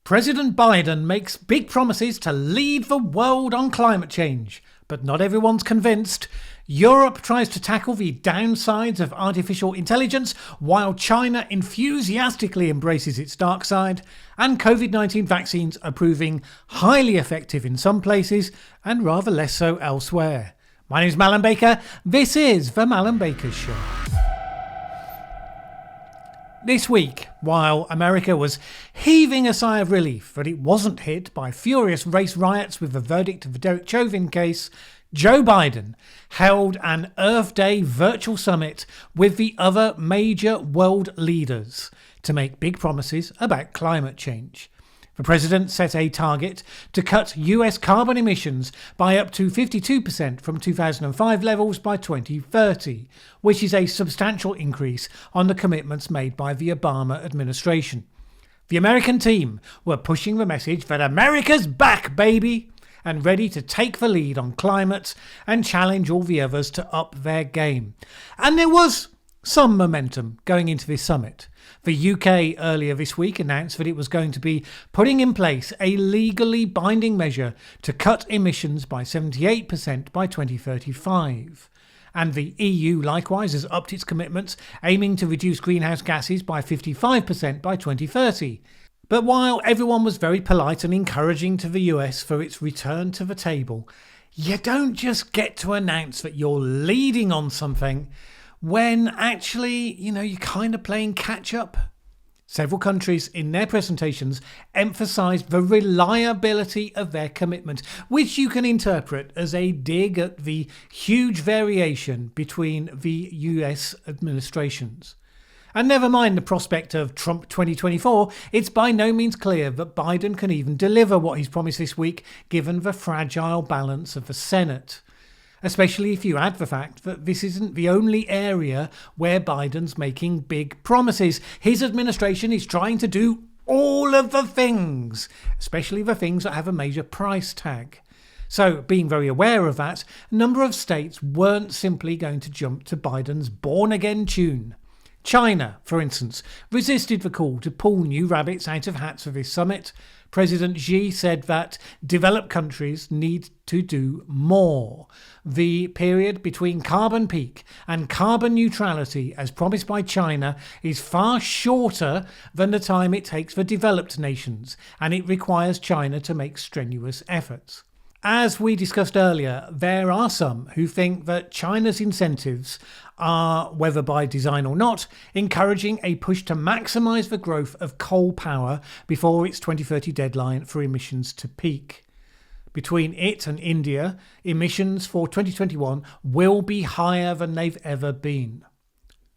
President Biden makes big promises to lead the world on climate change, but not everyone's convinced. Europe tries to tackle the downsides of artificial intelligence, while China enthusiastically embraces its dark side, and COVID-19 vaccines are proving highly effective in some places and rather less so elsewhere. My name is Mallen Baker. This is the Mallen Baker Show. This week, while America was heaving a sigh of relief that it wasn't hit by furious race riots with the verdict of the Derek Chauvin case, Joe Biden held an Earth Day virtual summit with the other major world leaders to make big promises about climate change. The president set a target to cut US carbon emissions by up to 52% from 2005 levels by 2030, which is a substantial increase on the commitments made by the Obama administration. The American team were pushing the message that America's back, baby, and ready to take the lead on climate and challenge all the others to up their game. And there was some momentum going into this summit. The UK earlier this week announced that it was going to be putting in place a legally binding measure to cut emissions by 78% by 2035. And the EU likewise has upped its commitments, aiming to reduce greenhouse gases by 55% by 2030. But while everyone was very polite and encouraging to the US for its return to the table, you don't just get to announce that you're leading on something when actually, you're kind of playing catch up. Several countries in their presentations emphasised the reliability of their commitment, which you can interpret as a dig at the huge variation between the US administrations. And never mind the prospect of Trump 2024, it's by no means clear that Biden can even deliver what he's promised this week, given the fragile balance of the Senate. Especially if you add the fact that this isn't the only area where Biden's making big promises. His administration is trying to do all of the things, especially the things that have a major price tag. So, being very aware of that, a number of states weren't simply going to jump to Biden's born-again tune. China, for instance, resisted the call to pull new rabbits out of hats for this summit. President Xi said that developed countries need to do more. The period between carbon peak and carbon neutrality, as promised by China, is far shorter than the time it takes for developed nations, and it requires China to make strenuous efforts. As we discussed earlier, there are some who think that China's incentives are, whether by design or not, encouraging a push to maximise the growth of coal power before its 2030 deadline for emissions to peak. Between it and India, emissions for 2021 will be higher than they've ever been.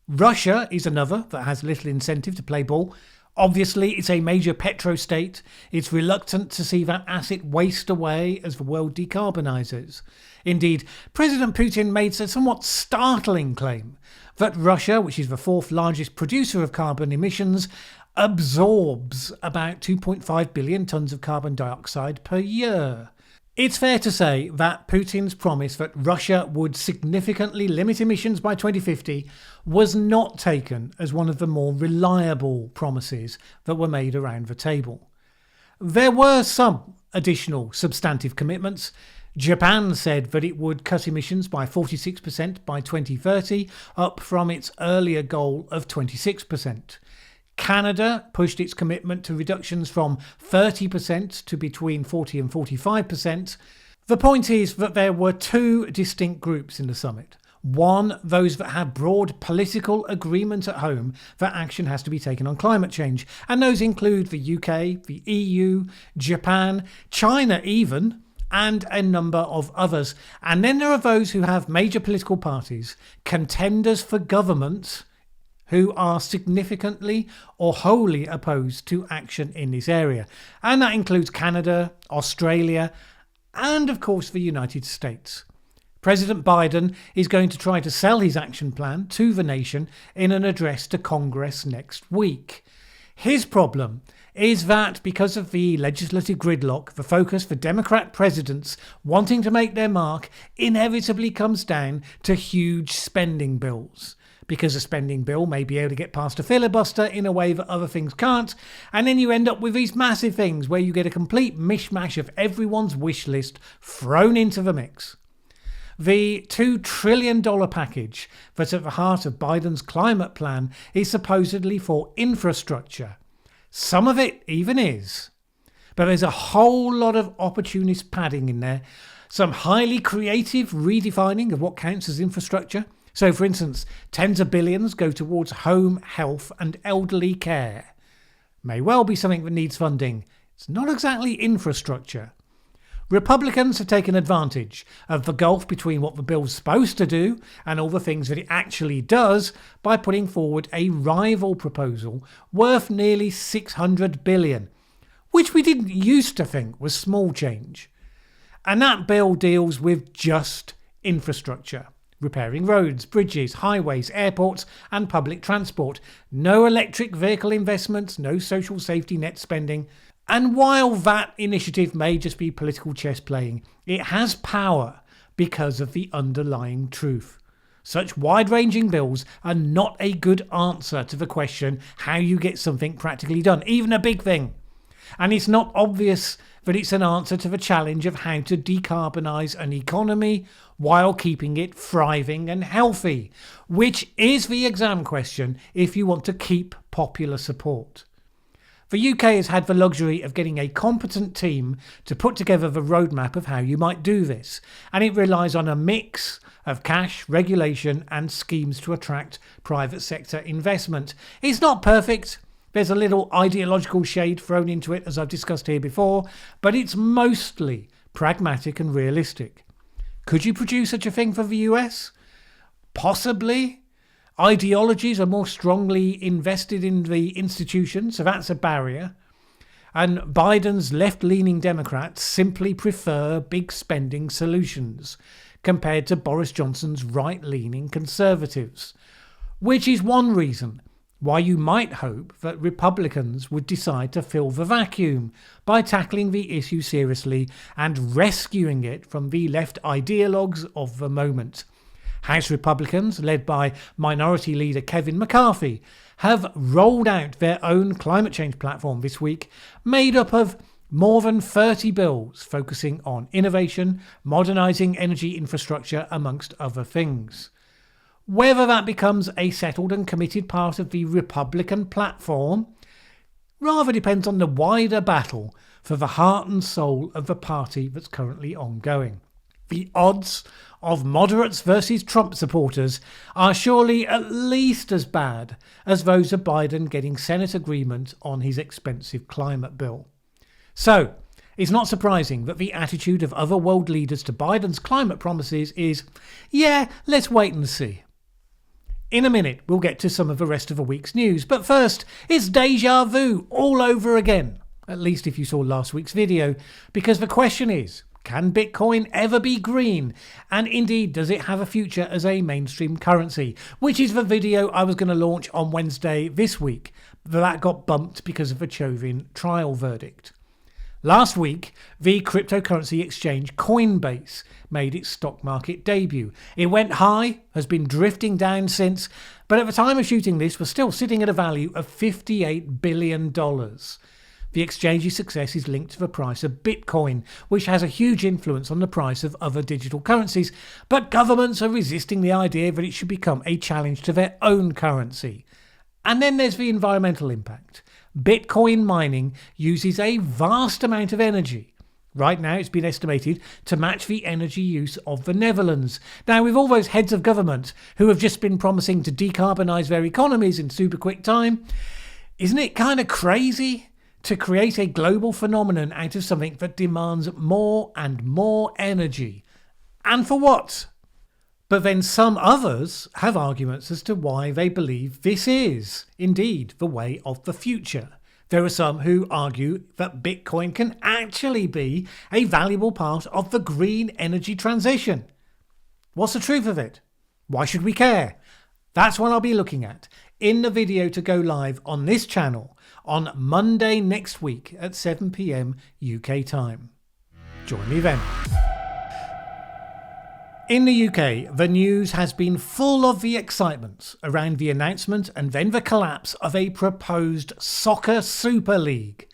Russia is another that has little incentive to play ball. Obviously, it's a major petrostate. It's reluctant to see that asset waste away as the world decarbonises. Indeed, President Putin made a somewhat startling claim that Russia, which is the fourth largest producer of carbon emissions, absorbs about 2.5 billion tonnes of carbon dioxide per year. It's fair to say that Putin's promise that Russia would significantly limit emissions by 2050 was not taken as one of the more reliable promises that were made around the table. There were some additional substantive commitments. Japan said that it would cut emissions by 46% by 2030, up from its earlier goal of 26%. Canada pushed its commitment to reductions from 30% to between 40 and 45%. The point is that there were two distinct groups in the summit. One, those that have broad political agreement at home that action has to be taken on climate change. And those include the UK, the EU, Japan, China even, and a number of others. And then there are those who have major political parties, contenders for government, who are significantly or wholly opposed to action in this area. And that includes Canada, Australia, and of course the United States. President Biden is going to try to sell his action plan to the nation in an address to Congress next week. His problem is that because of the legislative gridlock, the focus for Democrat presidents wanting to make their mark inevitably comes down to huge spending bills. because a spending bill may be able to get past a filibuster in a way that other things can't, and then you end up with these massive things where you get a complete mishmash of everyone's wish list thrown into the mix. The $2 trillion package that's at the heart of Biden's climate plan is supposedly for infrastructure. Some of it even is. But there's a whole lot of opportunist padding in there. Some highly creative redefining of what counts as infrastructure. So, for instance, tens of billions go towards home, health and elderly care. May well be something that needs funding. It's not exactly infrastructure. Republicans have taken advantage of the gulf between what the bill's supposed to do and all the things that it actually does by putting forward a rival proposal worth nearly $600 billion, which we didn't used to think was small change. And that bill deals with just infrastructure. Repairing roads, bridges, highways, airports and public transport. No electric vehicle investments, no social safety net spending. And while that initiative may just be political chess playing, it has power because of the underlying truth. Such wide-ranging bills are not a good answer to the question how you get something practically done, even a big thing. And it's not obvious that it's an answer to the challenge of how to decarbonise an economy while keeping it thriving and healthy, which is the exam question if you want to keep popular support. The UK has had the luxury of getting a competent team to put together the roadmap of how you might do this, and it relies on a mix of cash, regulation and schemes to attract private sector investment. It's not perfect. There's a little ideological shade thrown into it, as I've discussed here before, but it's mostly pragmatic and realistic. Could you produce such a thing for the US? Possibly. Ideologies are more strongly invested in the institution, so that's a barrier. And Biden's left-leaning Democrats simply prefer big spending solutions compared to Boris Johnson's right-leaning Conservatives, which is one reason why you might hope that Republicans would decide to fill the vacuum by tackling the issue seriously and rescuing it from the left ideologues of the moment. House Republicans, led by Minority Leader Kevin McCarthy, have rolled out their own climate change platform this week, made up of more than 30 bills focusing on innovation, modernising energy infrastructure, amongst other things. Whether that becomes a settled and committed part of the Republican platform rather depends on the wider battle for the heart and soul of the party that's currently ongoing. The odds of moderates versus Trump supporters are surely at least as bad as those of Biden getting Senate agreement on his expensive climate bill. So, it's not surprising that the attitude of other world leaders to Biden's climate promises is, yeah, let's wait and see. In a minute, we'll get to some of the rest of the week's news, but first, it's deja vu all over again, at least if you saw last week's video, because the question is, can Bitcoin ever be green? And indeed, does it have a future as a mainstream currency? Which is the video I was going to launch on Wednesday this week, but that got bumped because of the Chauvin trial verdict. Last week, the cryptocurrency exchange Coinbase made its stock market debut. It went high, has been drifting down since, but at the time of shooting this was still sitting at a value of $58 billion. The exchange's success is linked to the price of Bitcoin, which has a huge influence on the price of other digital currencies, but governments are resisting the idea that it should become a challenge to their own currency. And then there's the environmental impact. Bitcoin mining uses a vast amount of energy. Right now it's been estimated to match the energy use of the Netherlands. Now, with all those heads of government who have just been promising to decarbonise their economies in super quick time, isn't it kind of crazy to create a global phenomenon out of something that demands more and more energy? And for what? But then some others have arguments as to why they believe this is indeed the way of the future. There are some who argue that Bitcoin can actually be a valuable part of the green energy transition. What's the truth of it? Why should we care? That's what I'll be looking at in the video to go live on this channel on Monday next week at 7 p.m. UK time. Join me then. In the UK, the news has been full of the excitement around the announcement and then the collapse of a proposed soccer super league.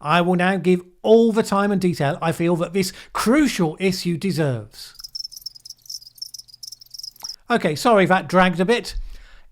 I will now give all the time and detail I feel that this crucial issue deserves. Okay, sorry that dragged a bit.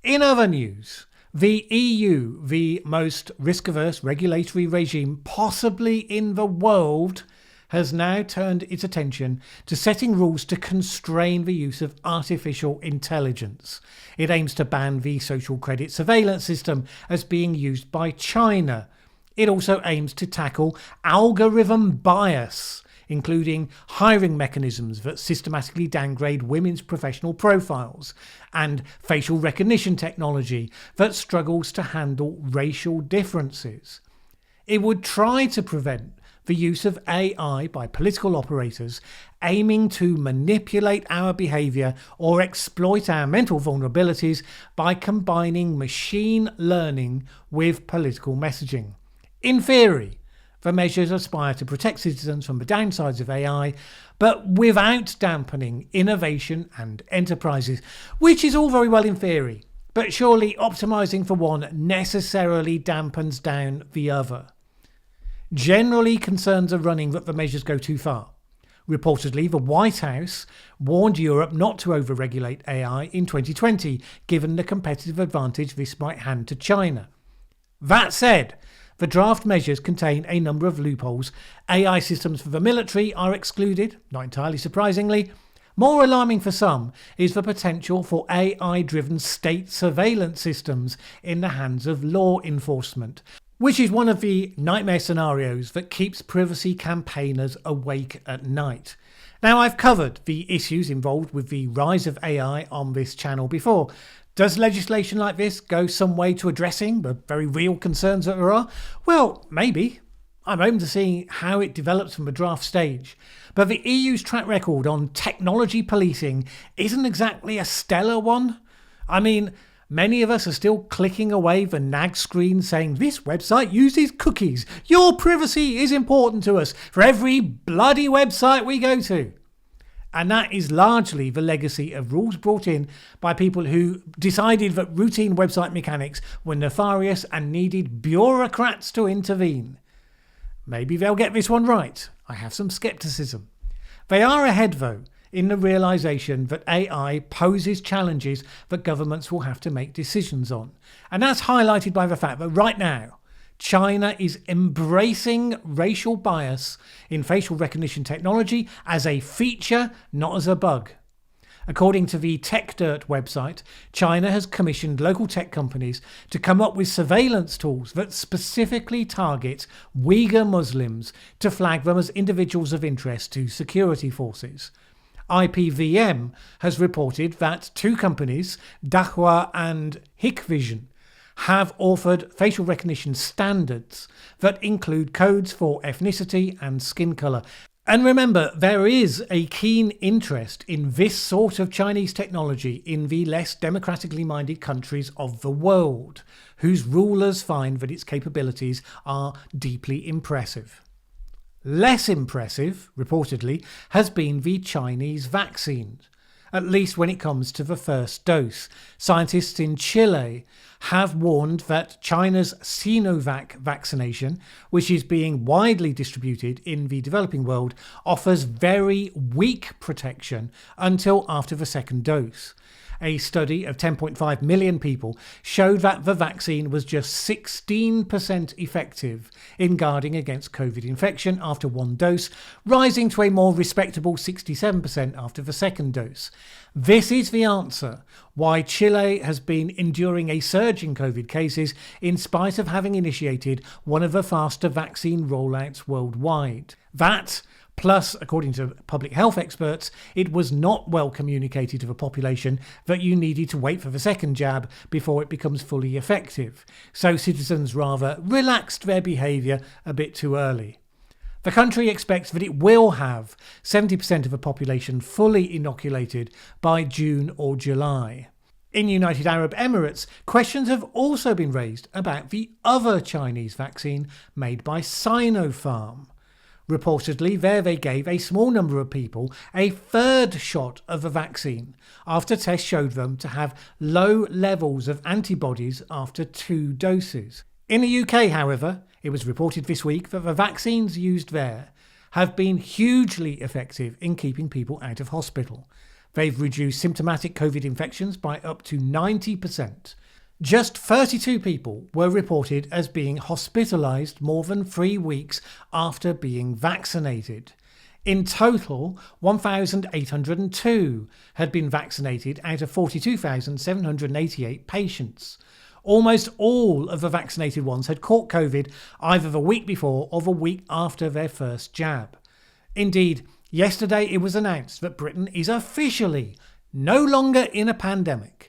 In other news, the EU, the most risk-averse regulatory regime possibly in the world, has now turned its attention to setting rules to constrain the use of artificial intelligence. It aims to ban the social credit surveillance system as being used by China. It also aims to tackle algorithm bias, including hiring mechanisms that systematically downgrade women's professional profiles, and facial recognition technology that struggles to handle racial differences. It would try to prevent the use of AI by political operators aiming to manipulate our behaviour or exploit our mental vulnerabilities by combining machine learning with political messaging. In theory, the measures aspire to protect citizens from the downsides of AI, but without dampening innovation and enterprises, which is all very well in theory, but surely optimising for one necessarily dampens down the other. Generally, concerns are running that the measures go too far. Reportedly, the White House warned Europe not to overregulate AI in 2020, given the competitive advantage this might hand to China. That said, the draft measures contain a number of loopholes. AI systems for the military are excluded, not entirely surprisingly. More alarming for some is the potential for AI-driven state surveillance systems in the hands of law enforcement, which is one of the nightmare scenarios that keeps privacy campaigners awake at night. Now, I've covered the issues involved with the rise of AI on this channel before. Does legislation like this go some way to addressing the very real concerns that there are? Well, maybe. I'm open to seeing how it develops from the draft stage. But the EU's track record on technology policing isn't exactly a stellar one. I mean, many of us are still clicking away the nag screen saying this website uses cookies. Your privacy is important to us for every bloody website we go to. And that is largely the legacy of rules brought in by people who decided that routine website mechanics were nefarious and needed bureaucrats to intervene. Maybe they'll get this one right. I have some scepticism. They are ahead, though, in the realisation that AI poses challenges that governments will have to make decisions on. And that's highlighted by the fact that right now, China is embracing racial bias in facial recognition technology as a feature, not as a bug. According to the TechDirt website, China has commissioned local tech companies to come up with surveillance tools that specifically target Uyghur Muslims to flag them as individuals of interest to security forces. IPVM has reported that two companies, Dahua and Hikvision, have authored facial recognition standards that include codes for ethnicity and skin colour. And remember, there is a keen interest in this sort of Chinese technology in the less democratically minded countries of the world, whose rulers find that its capabilities are deeply impressive. Less impressive, reportedly, has been the Chinese vaccine, at least when it comes to the first dose. Scientists in Chile have warned that China's Sinovac vaccination, which is being widely distributed in the developing world, offers very weak protection until after the second dose. A study of 10.5 million people showed that the vaccine was just 16% effective in guarding against COVID infection after one dose, rising to a more respectable 67% after the second dose. This is the answer why Chile has been enduring a surge in COVID cases in spite of having initiated one of the faster vaccine rollouts worldwide. That, plus, according to public health experts, it was not well communicated to the population that you needed to wait for the second jab before it becomes fully effective. So citizens rather relaxed their behaviour a bit too early. The country expects that it will have 70% of the population fully inoculated by June or July. In United Arab Emirates, questions have also been raised about the other Chinese vaccine made by Sinopharm. Reportedly, there they gave a small number of people a third shot of the vaccine after tests showed them to have low levels of antibodies after 2 doses. In the UK, however, it was reported this week that the vaccines used there have been hugely effective in keeping people out of hospital. They've reduced symptomatic COVID infections by up to 90%. Just 32 people were reported as being hospitalised more than 3 weeks after being vaccinated. In total, 1,802 had been vaccinated out of 42,788 patients. Almost all of the vaccinated ones had caught COVID either the week before or the week after their first jab. Indeed, yesterday it was announced that Britain is officially no longer in a pandemic.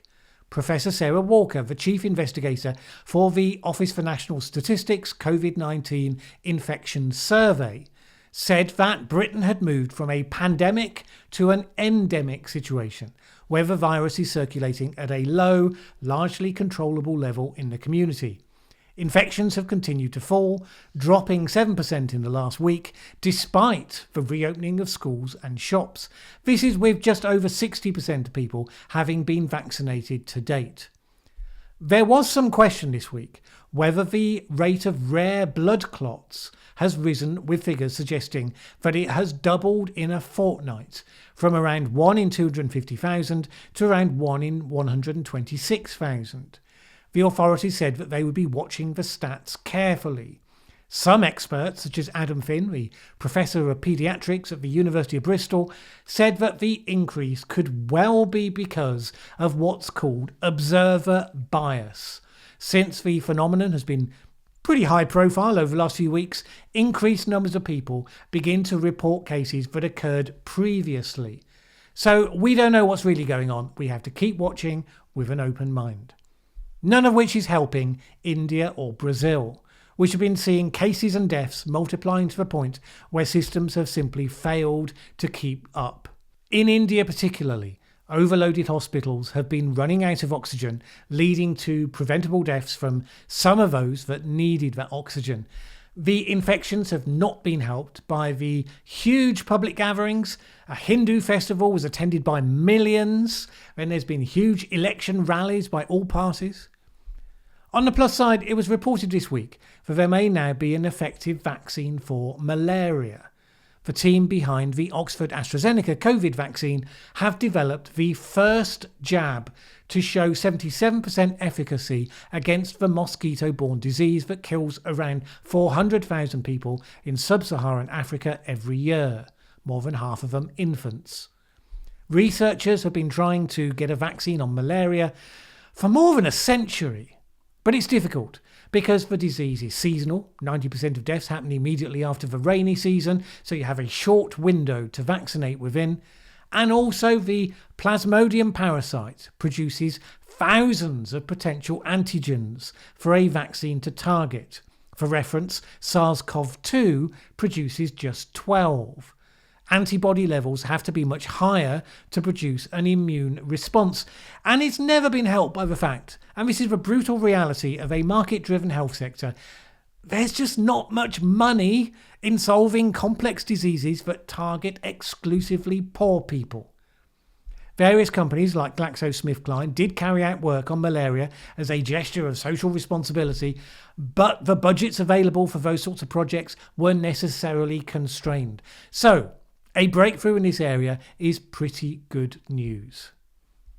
Professor Sarah Walker, the chief investigator for the Office for National Statistics COVID-19 Infection Survey, said that Britain had moved from a pandemic to an endemic situation, where the virus is circulating at a low, largely controllable level in the community. Infections have continued to fall, dropping 7% in the last week, despite the reopening of schools and shops. This is with just over 60% of people having been vaccinated to date. There was some question this week whether the rate of rare blood clots has risen, with figures suggesting that it has doubled in a fortnight, from around 1 in 250,000 to around 1 in 126,000. The authorities said that they would be watching the stats carefully. Some experts, such as Adam Finn, the Professor of Paediatrics at the University of Bristol, said that the increase could well be because of what's called observer bias. Since the phenomenon has been pretty high profile over the last few weeks, increased numbers of people begin to report cases that occurred previously. So we don't know what's really going on. We have to keep watching with an open mind. None of which is helping India or Brazil, which have been seeing cases and deaths multiplying to the point where systems have simply failed to keep up. In India particularly, overloaded hospitals have been running out of oxygen, leading to preventable deaths from some of those that needed that oxygen. The infections have not been helped by the huge public gatherings. A Hindu festival was attended by millions, and there's been huge election rallies by all parties. On the plus side, it was reported this week that there may now be an effective vaccine for malaria. The team behind the Oxford AstraZeneca COVID vaccine have developed the first jab to show 77% efficacy against the mosquito-borne disease that kills around 400,000 people in sub-Saharan Africa every year, more than half of them infants. Researchers have been trying to get a vaccine on malaria for more than a century. But it's difficult because the disease is seasonal. 90% of deaths happen immediately after the rainy season, so you have a short window to vaccinate within. And also the Plasmodium parasite produces thousands of potential antigens for a vaccine to target. For reference, SARS-CoV-2 produces just 12. Antibody levels have to be much higher to produce an immune response. And it's never been helped by the fact, and this is the brutal reality of a market-driven health sector, there's just not much money in solving complex diseases that target exclusively poor people. Various companies like GlaxoSmithKline did carry out work on malaria as a gesture of social responsibility, but the budgets available for those sorts of projects were necessarily constrained. So, a breakthrough in this area is pretty good news.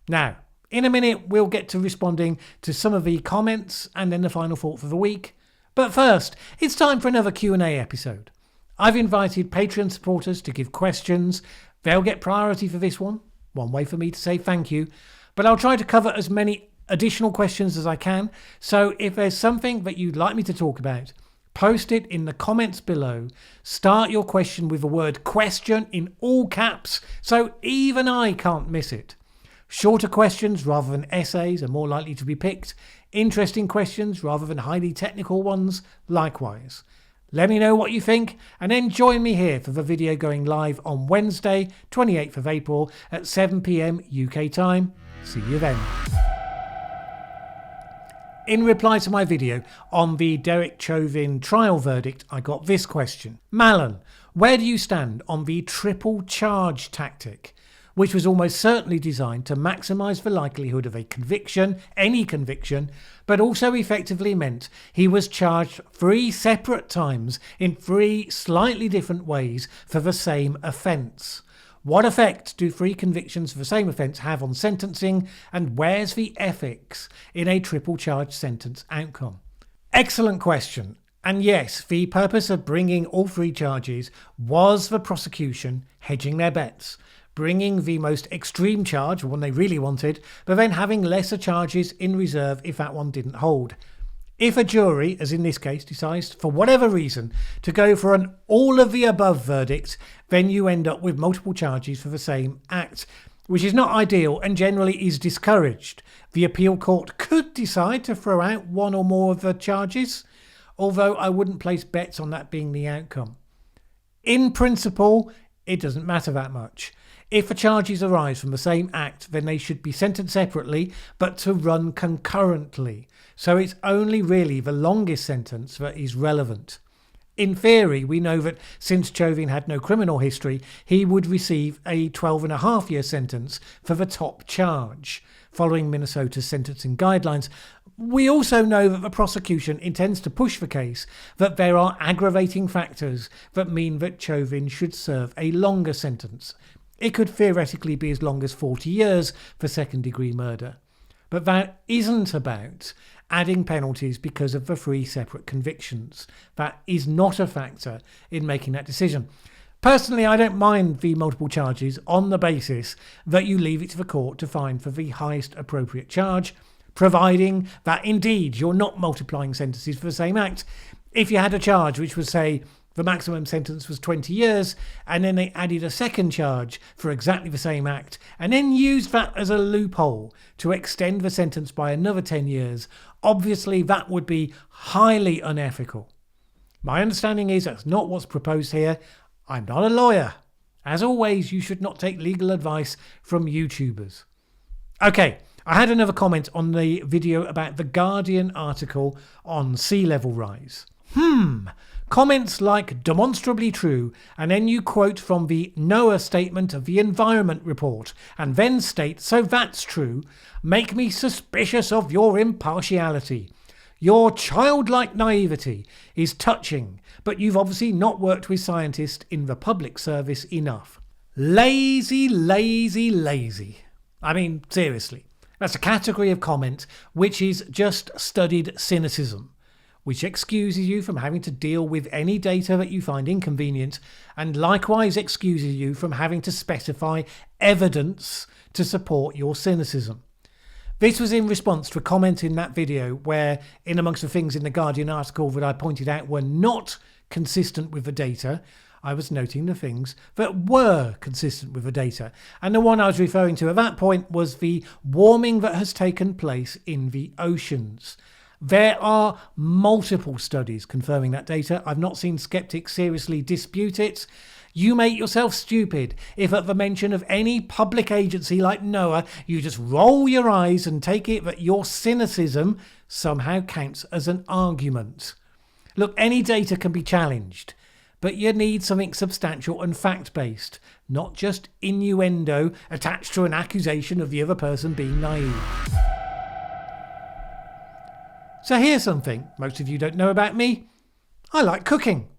Now, in a minute, we'll get to responding to some of the comments and then the final thought for the week. But first, it's time for another Q&A episode. I've invited Patreon supporters to give questions. They'll get priority for this one way for me to say thank you. But I'll try to cover as many additional questions as I can. So if there's something that you'd like me to talk about, post it in the comments below. Start your question with the word question in all caps, so even I can't miss it. Shorter questions rather than essays are more likely to be picked. Interesting questions rather than highly technical ones, likewise. Let me know what you think, and then join me here for the video going live on Wednesday, 28th of April at 7 p.m. UK time. See you then. In reply to my video on the Derek Chauvin trial verdict, I got this question. Mallen, Where do you stand on the triple charge tactic, which was almost certainly designed to maximise the likelihood of a conviction, any conviction, but also effectively meant he was charged 3 separate times in 3 slightly different ways for the same offence? What effect do 3 convictions for the same offence have on sentencing, and where's the ethics in a triple charge sentence outcome? Excellent question. And yes, the purpose of bringing all 3 charges was the prosecution hedging their bets, bringing the most extreme charge, one they really wanted, but then having lesser charges in reserve if that one didn't hold. If a jury, as in this case, decides, for whatever reason, to go for an all-of-the-above verdict, then you end up with multiple charges for the same act, which is not ideal and generally is discouraged. The appeal court could decide to throw out one or more of the charges, although I wouldn't place bets on that being the outcome. In principle, it doesn't matter that much. If the charges arise from the same act, then they should be sentenced separately, but to run concurrently. So it's only really the longest sentence that is relevant. In theory, we know that since Chauvin had no criminal history, he would receive a 12.5-year sentence for the top charge, following Minnesota's sentencing guidelines. We also know that the prosecution intends to push the case that there are aggravating factors that mean that Chauvin should serve a longer sentence. It could theoretically be as long as 40 years for second-degree murder. But that isn't about adding penalties because of the 3 separate convictions. That is not a factor in making that decision. Personally, I don't mind the multiple charges on the basis that you leave it to the court to find for the highest appropriate charge, providing that indeed you're not multiplying sentences for the same act. If you had a charge which was, say, the maximum sentence was 20 years, and then they added a second charge for exactly the same act, and then used that as a loophole to extend the sentence by another 10 years, obviously that would be highly unethical. My understanding is that's not what's proposed here. I'm not a lawyer. As always, you should not take legal advice from YouTubers. Okay, I had another comment on the video about the Guardian article on sea level rise. Comments like demonstrably true, and then you quote from the NOAA statement of the Environment Report, and then state, so that's true, make me suspicious of your impartiality. Your childlike naivety is touching, but you've obviously not worked with scientists in the public service enough. Lazy, lazy, lazy. I mean, seriously. That's a category of comment which is just studied cynicism, which excuses you from having to deal with any data that you find inconvenient, and likewise excuses you from having to specify evidence to support your cynicism. This was in response to a comment in that video where, in amongst the things in the Guardian article that I pointed out were not consistent with the data, I was noting the things that were consistent with the data. And the one I was referring to at that point was the warming that has taken place in the oceans. There are multiple studies confirming that data. I've not seen skeptics seriously dispute it. You make yourself stupid if at the mention of any public agency like NOAA, you just roll your eyes and take it that your cynicism somehow counts as an argument. Look, any data can be challenged, but you need something substantial and fact-based, not just innuendo attached to an accusation of the other person being naive. So here's something most of you don't know about me. I like cooking.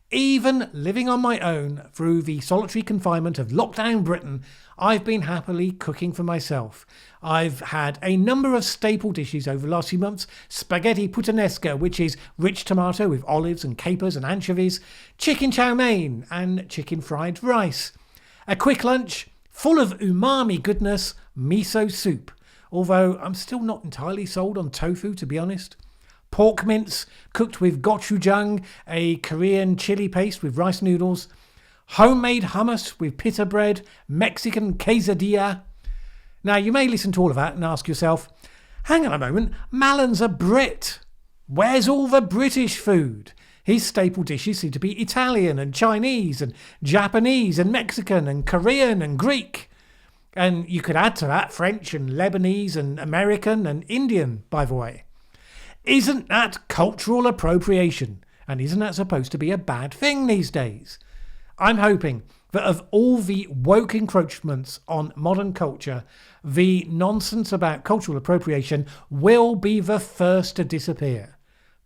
Even living on my own through the solitary confinement of lockdown Britain, I've been happily cooking for myself. I've had a number of staple dishes over the last few months. Spaghetti puttanesca, which is rich tomato with olives and capers and anchovies. Chicken chow mein and chicken fried rice. A quick lunch full of umami goodness, miso soup. Although I'm still not entirely sold on tofu, to be honest. Pork mince cooked with gochujang, a Korean chili paste with rice noodles. Homemade hummus with pita bread, Mexican quesadilla. Now, you may listen to all of that and ask yourself, hang on a moment, Mallen's a Brit. Where's all the British food? His staple dishes seem to be Italian and Chinese and Japanese and Mexican and Korean and Greek. And you could add to that French and Lebanese and American and Indian, by the way. Isn't that cultural appropriation? And isn't that supposed to be a bad thing these days? I'm hoping that of all the woke encroachments on modern culture, the nonsense about cultural appropriation will be the first to disappear.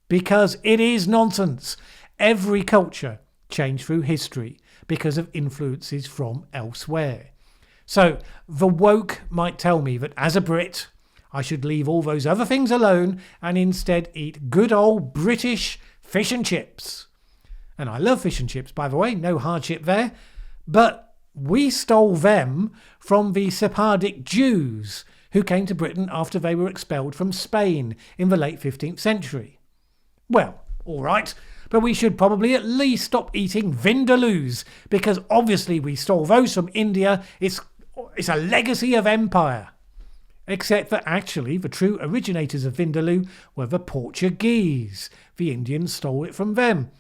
Because it is nonsense. Every culture changed through history because of influences from elsewhere. So the woke might tell me that as a Brit, I should leave all those other things alone and instead eat good old British fish and chips. And I love fish and chips, by the way, no hardship there. But we stole them from the Sephardic Jews who came to Britain after they were expelled from Spain in the late 15th century. Well, all right, but we should probably at least stop eating vindaloos, because obviously we stole those from India. It's a legacy of empire. Except that actually the true originators of vindaloo were the Portuguese. The Indians stole it from them.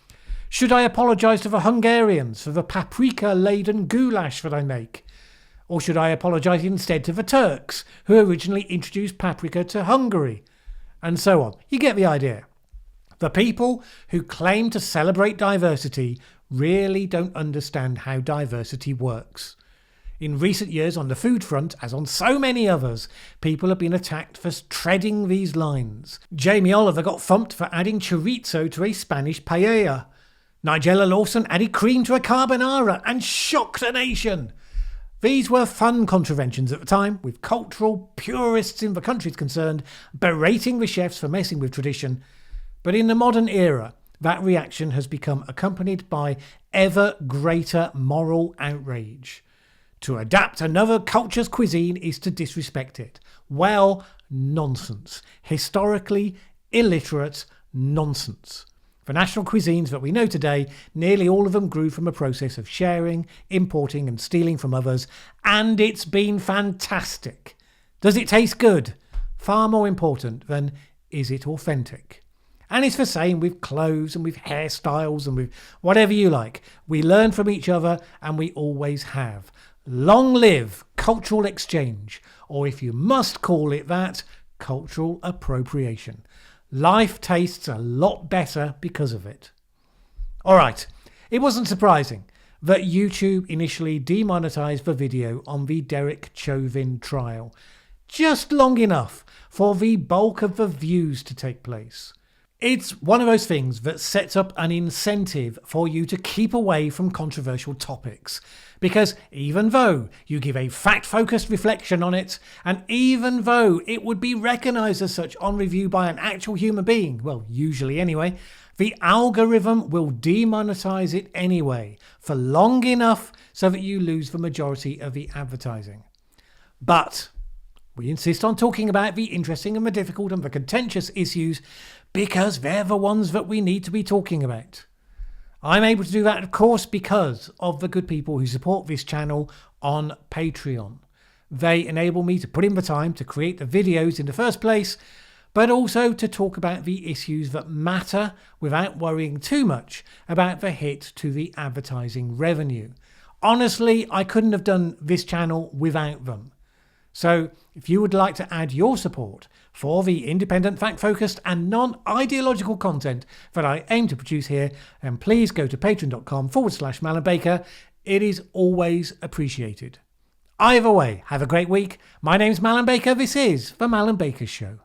Should I apologise to the Hungarians for the paprika-laden goulash that I make? Or should I apologise instead to the Turks, who originally introduced paprika to Hungary? And so on. You get the idea. The people who claim to celebrate diversity really don't understand how diversity works. In recent years on the food front, as on so many others, people have been attacked for treading these lines. Jamie Oliver got thumped for adding chorizo to a Spanish paella. Nigella Lawson added cream to a carbonara and shocked a nation. These were fun contraventions at the time, with cultural purists in the countries concerned berating the chefs for messing with tradition. But in the modern era, that reaction has become accompanied by ever greater moral outrage. To adapt another culture's cuisine is to disrespect it. Well, nonsense. Historically illiterate nonsense. The national cuisines that we know today, nearly all of them grew from a process of sharing, importing and stealing from others, and it's been fantastic. Does it taste good? Far more important than is it authentic? And it's the same with clothes and with hairstyles and with whatever you like. We learn from each other and we always have. Long live cultural exchange, or if you must call it that, cultural appropriation. Life tastes a lot better because of it. Alright, it wasn't surprising that YouTube initially demonetized the video on the Derek Chauvin trial, just long enough for the bulk of the views to take place. It's one of those things that sets up an incentive for you to keep away from controversial topics. Because even though you give a fact-focused reflection on it, and even though it would be recognised as such on review by an actual human being, well, usually anyway, the algorithm will demonetise it anyway, for long enough so that you lose the majority of the advertising. But we insist on talking about the interesting and the difficult and the contentious issues because they're the ones that we need to be talking about. I'm able to do that, of course, because of the good people who support this channel on Patreon. They enable me to put in the time to create the videos in the first place, but also to talk about the issues that matter without worrying too much about the hit to the advertising revenue. Honestly, I couldn't have done this channel without them. So if you would like to add your support for the independent, fact-focused and non-ideological content that I aim to produce here, then please go to patreon.com/Mallen Baker. It is always appreciated. Either way, have a great week. My name's Mallen Baker. This is The Mallen Baker Show.